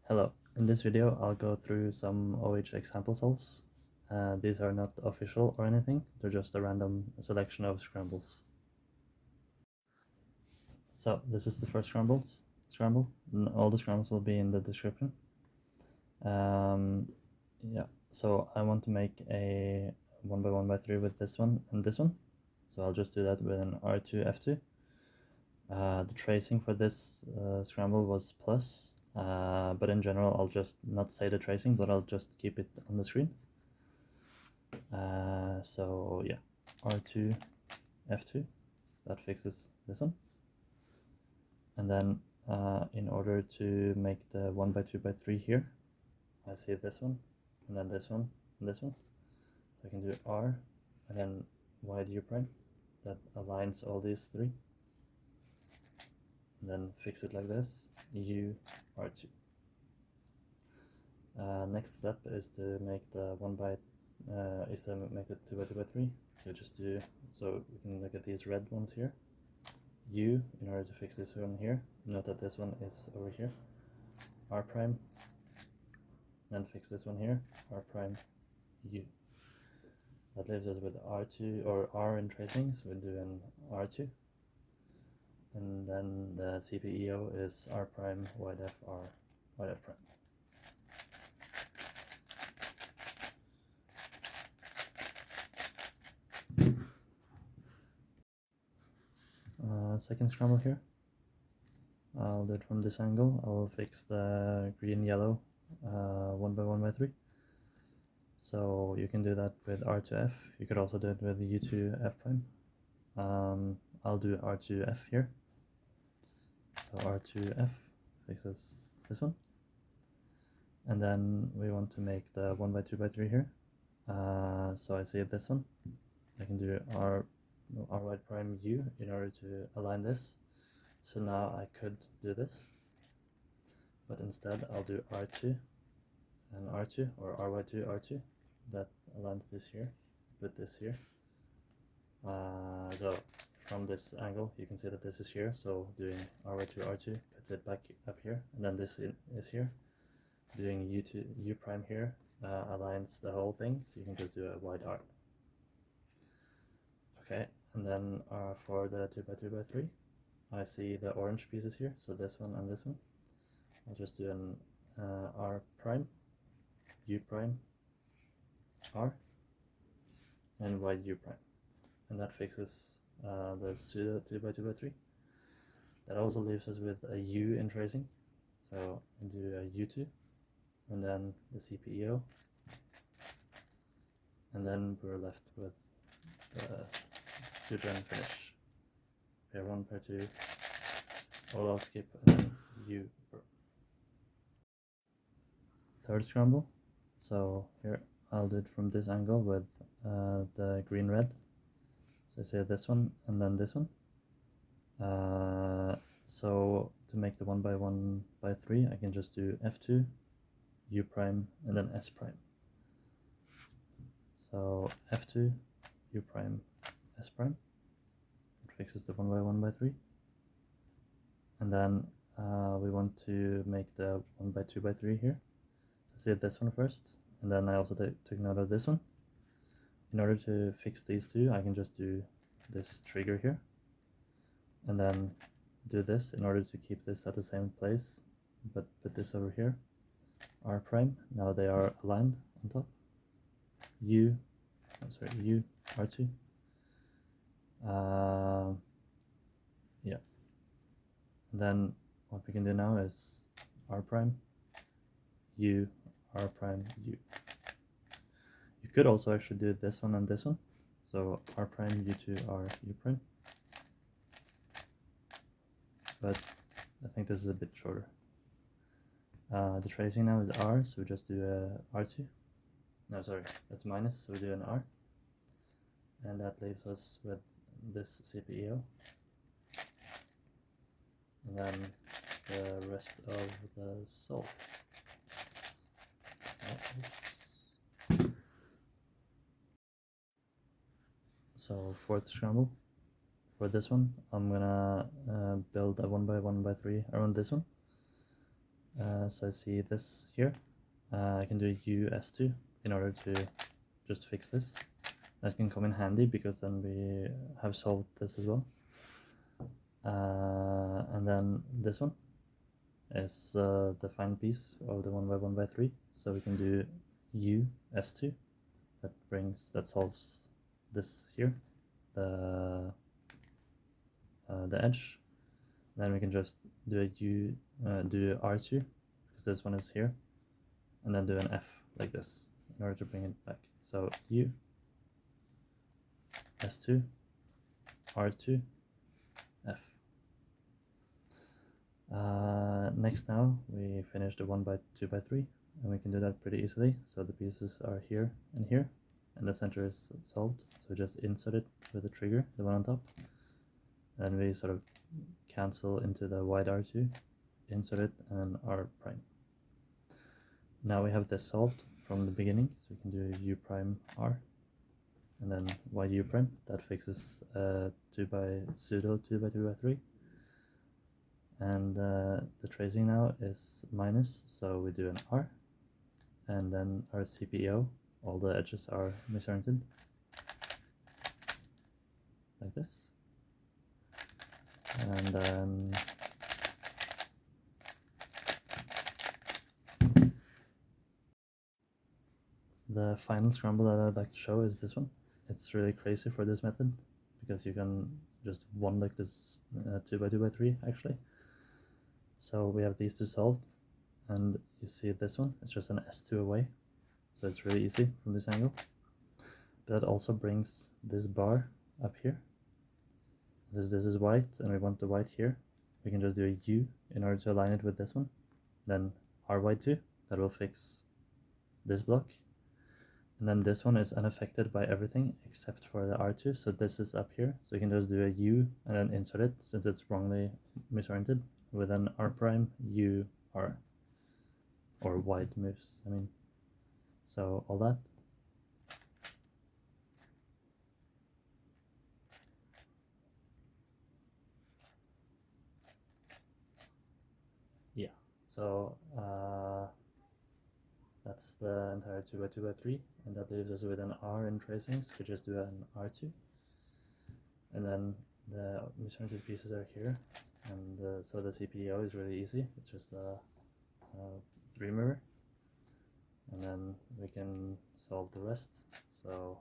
Hello, in this video I'll go through some OH example solves. These are not official or anything, they're just a random selection of scrambles. So this is the first scramble. All the scrambles will be in the description. Yeah, so I want to make a 1x1x3 with this one and this one. So I'll just do that with an R2, F2. The tracing for this scramble was plus, but in general I'll just not say the tracing, but I'll just keep it on the screen. So yeah, R2, F2, that fixes this one. And then in order to make the 1x2x3 here, I see this one, and then this one, and this one. So I can do R, and then Y du prime, that aligns all these three. And then fix it like this, U, R2. Next step is to make the 2x2x3. So just do, so we can look at these red ones here. U, in order to fix this one here, note that this one is over here. R prime, then fix this one here, R prime, U. That leaves us with R2 or R in tracing, so we'll do an R2. And then the CPEO is R prime, Y def, R, Y def prime. Second scramble here. I'll do it from this angle. I'll fix the green-yellow 1x1x3. So you can do that with R2F. You could also do it with U2F prime. I'll do R2F here. So R2F fixes this one. And then we want to make the 1x2x3 here. So I see this one. I can do RY prime U in order to align this. So now I could do this, but instead I'll do R2 and R2, or RY2, R2. That aligns this here, put this here. So from this angle you can see that this is here, so doing RY2, R2 puts it back up here, and then this is here. Doing U prime here aligns the whole thing, so you can just do a wide R. Okay, and then for the 2x2x3, I see the orange pieces here, so this one and this one. I'll just do an R prime, U prime, R, and Y U prime. And that fixes the pseudo 2x2x3. That also leaves us with a U in tracing. So I do a U2, and then the CPEO. And then we're left with the two-gen finish. Pair 1, pair 2, all else skip, and then U. Third scramble. So here I'll do it from this angle with the green-red. So I say this one and then this one. So to make the 1x1x3, I can just do F2, U prime, and then S prime. So F2, U prime, S prime. It fixes the 1x1x3. And then we want to make the 1x2x3 here. I see this one first, and then I also took note of this one. In order to fix these two, I can just do this trigger here, and then do this in order to keep this at the same place, but put this over here, R prime. Now they are aligned on top. U, R2. Yeah. And then what we can do now is R prime, U, R prime, U. You could also actually do this one and this one. So R prime, U2, R, U prime. But I think this is a bit shorter. The tracing now is R, so we just do a R2. No, sorry, that's minus, so we do an R. And that leaves us with this CPEO. And then the rest of the solve. So fourth scramble. For this one, I'm gonna build a 1x1x3 around this one. So I see this here. I can do US2 in order to just fix this. That can come in handy because then we have solved this as well. And then this one is the final piece of the 1 by 1 by 3. So we can do US2. That solves this here, the edge. Then we can just do do R2 because this one is here, and then do an F like this in order to bring it back. So U, S2, R2, F. Next now we finish the 1 by 2 by 3, and we can do that pretty easily. So the pieces are here, and the center is solved. So just insert it with the trigger, the one on top, and we sort of cancel into the wide R2, insert it, and R prime. Now we have this solved from the beginning, so we can do U prime R, and then wide U prime. That fixes pseudo 2 by 2 by 3. And the tracing now is minus, so we do an R, and then our CPEO, all the edges are misoriented, like this. And then the final scramble that I'd like to show is this one. It's really crazy for this method because you can just one like this 2 by 2 by 3 actually. So we have these two solved, and you see this one, it's just an S2 away, so it's really easy from this angle. But that also brings this bar up here. This is white, and we want the white here. We can just do a U in order to align it with this one. Then RY2, that will fix this block. And then this one is unaffected by everything except for the R2, so this is up here. So you can just do a U and then insert it, since it's wrongly misoriented, with an R prime, U, R, or wide moves, I mean. So all that. Yeah, so that's the entire 2 by 2 by 3, and that leaves us with an R in tracings. We just do an R2, and then the misoriented pieces are here, and so the CPEO is really easy. It's just a 3 mirror, and then we can solve the rest. So